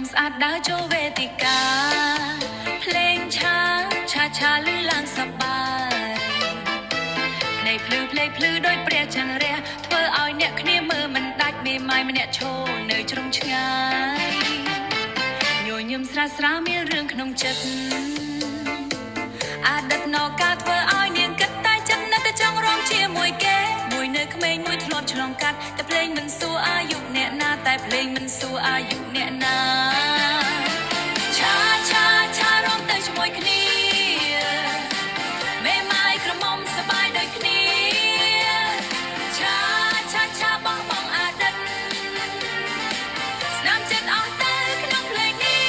มสะอาดดาวโจเวติกาเพลงช้าช้าลื่นลางสบายในพลื้อโดยเปรียจันเรียធ្វើឲ្យអ្នកគ្នាមើលមិនដាច់មេម៉ាយម្នាក់ឈរនៅជ្រុងឆ្ងាយញញឹមស្រាលមានរឿងក្នុងចិត្តអតីតណការធ្វើឲ្យនាងគិតតែចិត្តនៅតែចង់រំជាមួយគេមួយនៅក្មេងមួយធ្លាប់ឆ្លងកាត់តែភ្លេងមិនសួរអាយុអ្នកណាតែភ្លេងមិនសួរអាយុអ្នកណាឆារំទៅជាមួយគ្នាមេម៉ាយក្រមុំសបាយដូចគ្នាឆាបងអតីតស្នាមចិត្តអស់ទៅក្នុងភ្លេងនេះ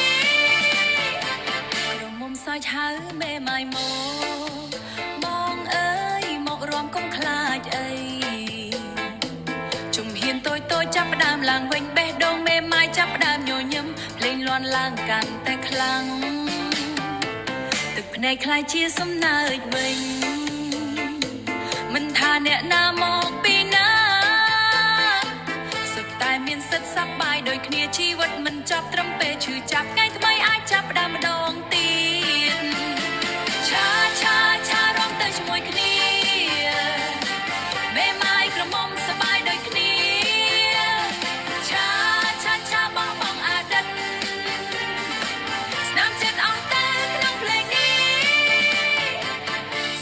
ក្រមុំសើចហៅមេម៉ាយមកអើយមករំកុំខ្លាចអីជំហានតូចចាប់ផ្ដើមឡើងវិញបេះដូងមេម៉ាយចាប់ផ្ដើមញញឹមភ្លេងលាន់ឡើងកាន់តែខ្លាំងទឹកភ្នែកខ្លាយជាសំណើចវិញមិនថាអ្នកណាមកពីណាសុទ្ធតែមានសិទ្ធសប្បាយដូចគ្នាជីវិតមិនចប់ត្រឹមពេលឈឺចាប់ថ្ងៃថ្មីអាចចាប់ផ្ដើមម្ដងទៀតឆារំទៅជាមួយគ្នាមេម៉ាយក្រមុំសប្បាយដូចគ្នាឆាបងអតីតស្នាមចិត្តអស់ទៅក្នុងភ្លេងនេះ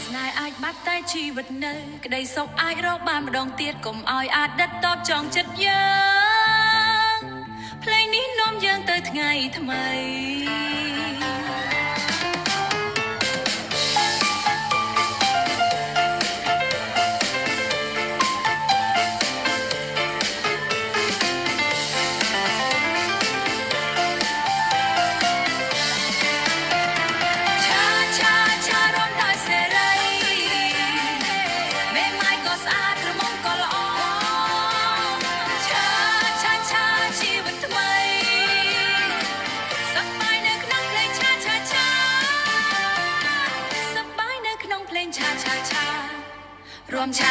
ស្នេហ៍អាចបាត់តែជីវិតនៅក្តីសុខអាចរកបានម្ដងទៀតកុំឲ្យអតីតតបចង់ចិត្តយើងភ្លេងនេះនាំយើងទៅថ្ងៃថ្មីรวมชา